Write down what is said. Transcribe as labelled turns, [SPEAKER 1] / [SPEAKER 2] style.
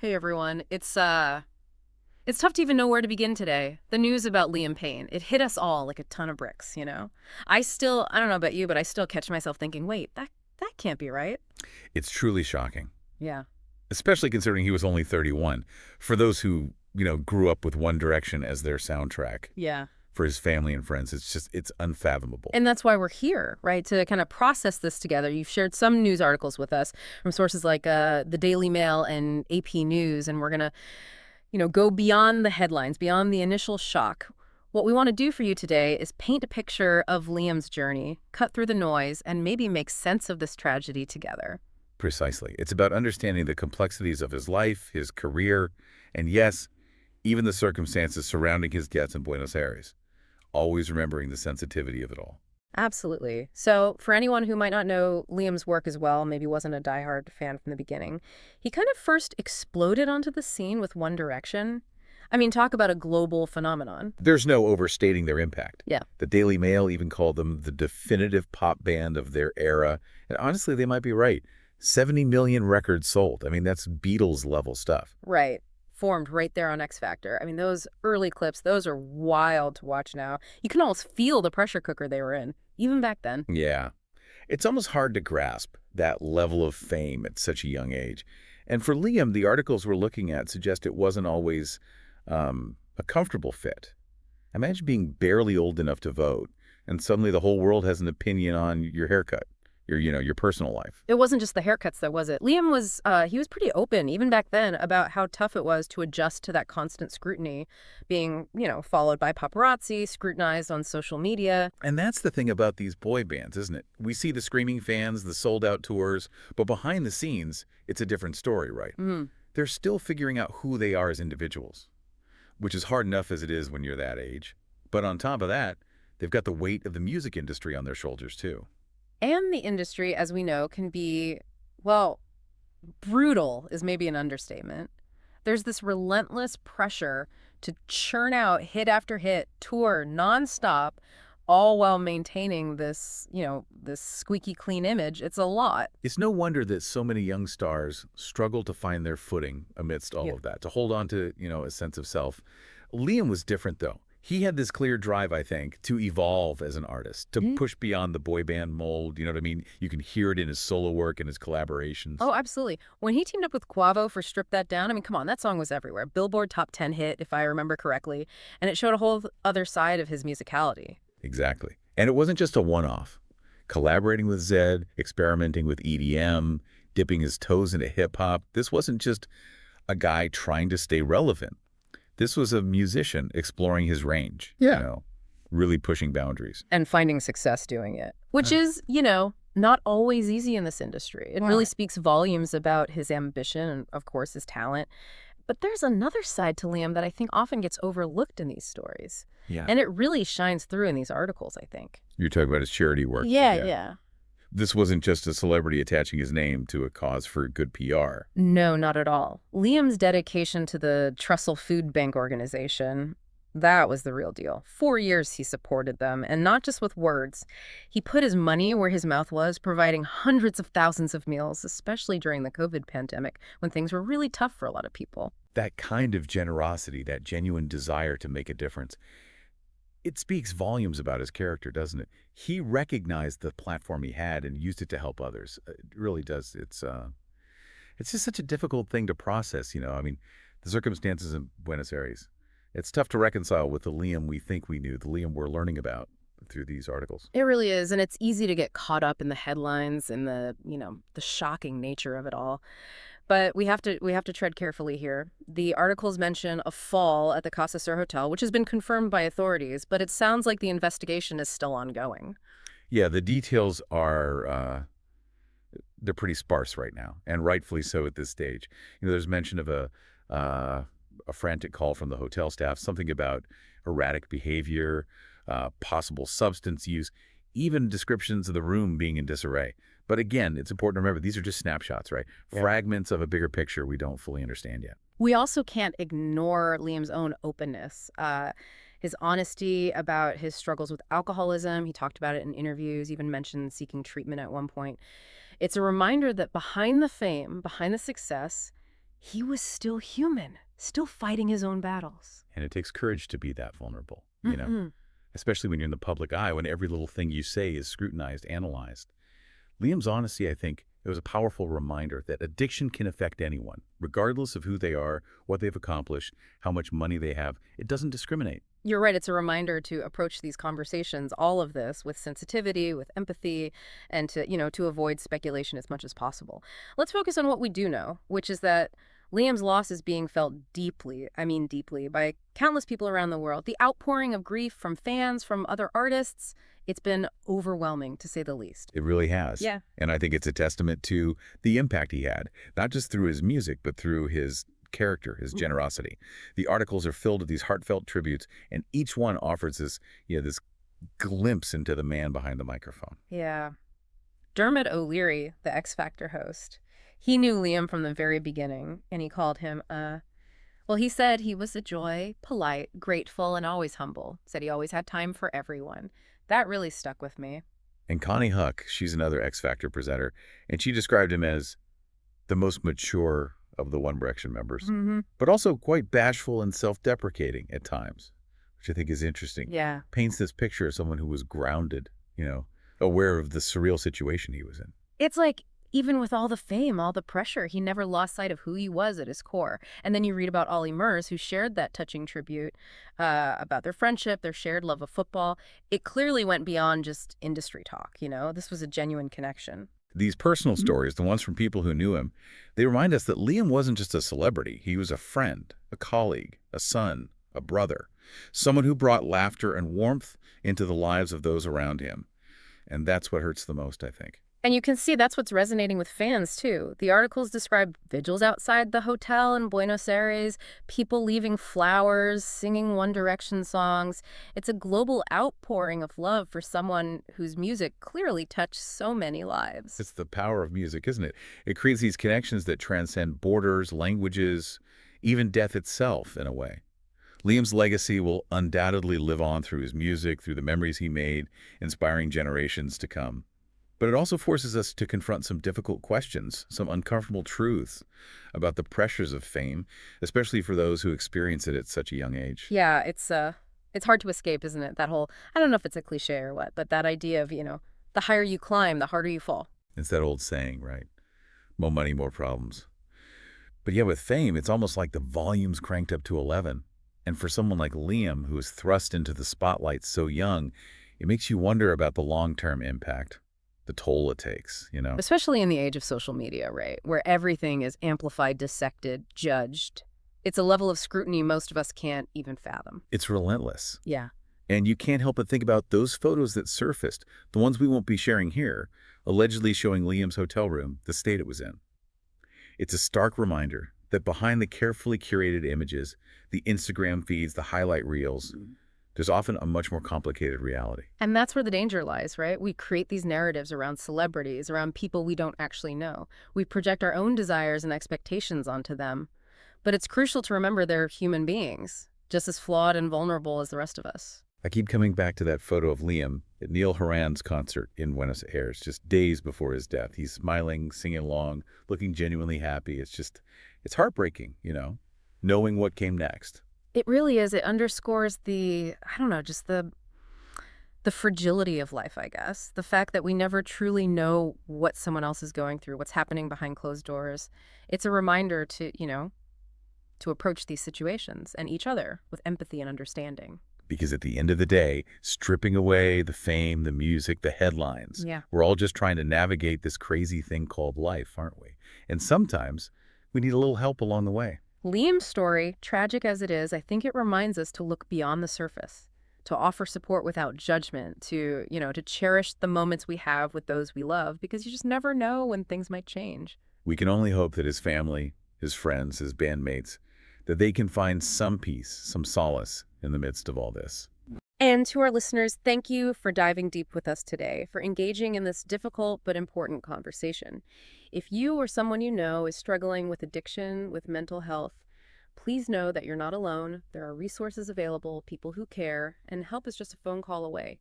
[SPEAKER 1] Hey everyone. It's tough to even know where to begin today. The news about Liam Payne, it hit us all like a ton of bricks, you know? I don't know about you, but I still catch myself thinking, "Wait, that can't be right."
[SPEAKER 2] It's truly shocking,
[SPEAKER 1] Yeah.
[SPEAKER 2] especially considering he was only 31. For those who, grew up with One Direction as their soundtrack
[SPEAKER 1] Yeah.
[SPEAKER 2] for his family and friends, it's unfathomable.
[SPEAKER 1] And that's why we're here, right? To kind of process this together. You've shared some news articles with us from sources like the Daily Mail and AP News, and we're going to go beyond the headlines, beyond the initial shock. What we want to do for you today is paint a picture of Liam's journey, cut through the noise, and maybe make sense of this tragedy together.
[SPEAKER 2] Precisely. It's about understanding the complexities of his life, his career, and yes, even the circumstances surrounding his death in Buenos Aires, always remembering the sensitivity of it all.
[SPEAKER 1] Absolutely. So, for anyone who might not know Liam's work as well, maybe wasn't a diehard fan from the beginning, he kind of first exploded onto the scene with One Direction. I mean, talk about a global phenomenon.
[SPEAKER 2] There's no overstating their impact.
[SPEAKER 1] Yeah.
[SPEAKER 2] The Daily Mail even called them the definitive pop band of their era. And honestly, they might be right. 70 million records sold. I mean, that's Beatles level stuff.
[SPEAKER 1] Right. Formed right there on X Factor. I mean, those early clips, those are wild to watch now. You can almost feel the pressure cooker they were in, even back then.
[SPEAKER 2] Yeah. It's almost hard to grasp that level of fame at such a young age. And for Liam, the articles we're looking at suggest it wasn't always a comfortable fit. Imagine being barely old enough to vote, and suddenly the whole world has an opinion on your haircut, your personal life.
[SPEAKER 1] It wasn't just the haircuts, though, was it? Liam was, he was pretty open, even back then, about how tough it was to adjust to that constant scrutiny, being, followed by paparazzi, scrutinized on social media.
[SPEAKER 2] And that's the thing about these boy bands, isn't it? We see the screaming fans, the sold-out tours, but behind the scenes, it's a different story, right?
[SPEAKER 1] Mm.
[SPEAKER 2] They're still figuring out who they are as individuals, which is hard enough as it is when you're that age. But on top of that, they've got the weight of the music industry on their shoulders, too.
[SPEAKER 1] And the industry, as we know, can be, well, brutal is maybe an understatement. There's this relentless pressure to churn out hit after hit, tour nonstop, all while maintaining this squeaky clean image. It's a lot.
[SPEAKER 2] It's no wonder that so many young stars struggle to find their footing amidst all
[SPEAKER 1] Yeah.
[SPEAKER 2] of that, to hold on to, a sense of self. Liam was different, though. He had this clear drive, I think, to evolve as an artist, to
[SPEAKER 1] Mhm.
[SPEAKER 2] push beyond the boy band mold. You know what I mean? You can hear it in his solo work and his collaborations.
[SPEAKER 1] Oh, absolutely. When he teamed up with Quavo for Strip That Down, I mean, come on, that song was everywhere. Billboard top 10 hit, if I remember correctly. And it showed a whole other side of his musicality.
[SPEAKER 2] Exactly. And it wasn't just a one-off. Collaborating with Zed, experimenting with EDM, dipping his toes into hip-hop. This wasn't just a guy trying to stay relevant. This was a musician exploring his range.
[SPEAKER 1] Yeah.
[SPEAKER 2] Really pushing boundaries.
[SPEAKER 1] And finding success doing it, which is, not always easy in this industry. It really speaks volumes about his ambition and, of course, his talent. But there's another side to Liam that I think often gets overlooked in these stories.
[SPEAKER 2] Yeah.
[SPEAKER 1] And it really shines through in these articles, I think.
[SPEAKER 2] You're talking about his charity work.
[SPEAKER 1] Yeah.
[SPEAKER 2] This wasn't just a celebrity attaching his name to a cause for good PR.
[SPEAKER 1] No, not at all. Liam's dedication to the Trussell Food Bank organization, that was the real deal. 4 years he supported them, and not just with words. He put his money where his mouth was, providing hundreds of thousands of meals, especially during the COVID pandemic, when things were really tough for a lot of people.
[SPEAKER 2] That kind of generosity, that genuine desire to make a difference, it speaks volumes about his character, doesn't it? He recognized the platform he had and used it to help others. It really does. It's just such a difficult thing to process. I mean, the circumstances in Buenos Aires. It's tough to reconcile with the Liam we think we knew, the Liam we're learning about through these articles.
[SPEAKER 1] It really is, and it's easy to get caught up in the headlines and the shocking nature of it all. But we have to tread carefully here. The articles mention a fall at the Casa Sur Hotel, which has been confirmed by authorities, but it sounds like the investigation is still ongoing.
[SPEAKER 2] Yeah, the details are they're pretty sparse right now, and rightfully so at this stage. There's mention of a frantic call from the hotel staff, something about erratic behavior, possible substance use, even descriptions of the room being in disarray. But again, it's important to remember these are just snapshots, right?
[SPEAKER 1] Yeah.
[SPEAKER 2] Fragments of a bigger picture we don't fully understand yet.
[SPEAKER 1] We also can't ignore Liam's own openness. His honesty about his struggles with alcoholism. He talked about it in interviews, even mentioned seeking treatment at one point. It's a reminder that behind the fame, behind the success, he was still human, still fighting his own battles.
[SPEAKER 2] And it takes courage to be that vulnerable,
[SPEAKER 1] Hmm.
[SPEAKER 2] especially when you're in the public eye, when every little thing you say is scrutinized, analyzed. Liam's honesty, I think, it was a powerful reminder that addiction can affect anyone, regardless of who they are, what they've accomplished, how much money they have. It doesn't discriminate.
[SPEAKER 1] You're right. It's a reminder to approach these conversations, all of this, with sensitivity, with empathy, and to avoid speculation as much as possible. Let's focus on what we do know, which is that Liam's loss is being felt deeply, I mean deeply, by countless people around the world. The outpouring of grief from fans, from other artists, it's been overwhelming, to say the least.
[SPEAKER 2] It really has.
[SPEAKER 1] Yeah.
[SPEAKER 2] And I think it's a testament to the impact he had, not just through his music, but through his character, his generosity. The articles are filled with these heartfelt tributes, and each one offers this glimpse into the man behind the microphone.
[SPEAKER 1] Yeah. Dermot O'Leary, the X Factor host, he knew Liam from the very beginning, and he called him, well, he said he was a joy, polite, grateful, and always humble. Said he always had time for everyone. That really stuck with me.
[SPEAKER 2] And Connie Huck, she's another X Factor presenter, and she described him as the most mature of the One Direction members,
[SPEAKER 1] Hmm.
[SPEAKER 2] but also quite bashful and self-deprecating at times, which I think is interesting.
[SPEAKER 1] Yeah.
[SPEAKER 2] Paints this picture of someone who was grounded, aware of the surreal situation he was in.
[SPEAKER 1] It's like, even with all the fame, all the pressure, he never lost sight of who he was at his core. And then you read about Ollie Murs, who shared that touching tribute about their friendship, their shared love of football. It clearly went beyond just industry talk. This was a genuine connection.
[SPEAKER 2] These personal stories, the ones from people who knew him, they remind us that Liam wasn't just a celebrity. He was a friend, a colleague, a son, a brother, someone who brought laughter and warmth into the lives of those around him. And that's what hurts the most, I think.
[SPEAKER 1] And you can see that's what's resonating with fans, too. The articles describe vigils outside the hotel in Buenos Aires, people leaving flowers, singing One Direction songs. It's a global outpouring of love for someone whose music clearly touched so many lives.
[SPEAKER 2] It's the power of music, isn't it? It creates these connections that transcend borders, languages, even death itself, in a way. Liam's legacy will undoubtedly live on through his music, through the memories he made, inspiring generations to come. But it also forces us to confront some difficult questions, some uncomfortable truths about the pressures of fame, especially for those who experience it at such a young age.
[SPEAKER 1] Yeah, it's hard to escape, isn't it? That whole, I don't know if it's a cliche or what, but that idea of, the higher you climb, the harder you fall.
[SPEAKER 2] It's that old saying, right? More money, more problems. But yeah, with fame, it's almost like the volume's cranked up to 11. And for someone like Liam, who was thrust into the spotlight so young, it makes you wonder about the long-term impact, the toll it takes.
[SPEAKER 1] Especially in the age of social media, right? Where everything is amplified, dissected, judged. It's a level of scrutiny most of us can't even fathom.
[SPEAKER 2] It's relentless.
[SPEAKER 1] Yeah.
[SPEAKER 2] And you can't help but think about those photos that surfaced, the ones we won't be sharing here, allegedly showing Liam's hotel room, the state it was in. It's a stark reminder that behind the carefully curated images, the Instagram feeds, the highlight reels, there's often a much more complicated reality.
[SPEAKER 1] And that's where the danger lies, right? We create these narratives around celebrities, around people we don't actually know. We project our own desires and expectations onto them. But it's crucial to remember they're human beings, just as flawed and vulnerable as the rest of us.
[SPEAKER 2] I keep coming back to that photo of Liam at Neil Horan's concert in Buenos Aires, just days before his death. He's smiling, singing along, looking genuinely happy. It's heartbreaking, knowing what came next.
[SPEAKER 1] It really is. It underscores I don't know, just the fragility of life, I guess. The fact that we never truly know what someone else is going through, what's happening behind closed doors. It's a reminder to approach these situations and each other with empathy and understanding.
[SPEAKER 2] Because at the end of the day, stripping away the fame, the music, the headlines,
[SPEAKER 1] Yeah.
[SPEAKER 2] we're all just trying to navigate this crazy thing called life, aren't we? And sometimes we need a little help along the way.
[SPEAKER 1] Liam's story, tragic as it is, I think it reminds us to look beyond the surface, to offer support without judgment, to cherish the moments we have with those we love, because you just never know when things might change.
[SPEAKER 2] We can only hope that his family, his friends, his bandmates, that they can find some peace, some solace in the midst of all this.
[SPEAKER 1] And to our listeners, thank you for diving deep with us today, for engaging in this difficult but important conversation. If you or someone you know is struggling with addiction, with mental health, please know that you're not alone. There are resources available, people who care, and help is just a phone call away.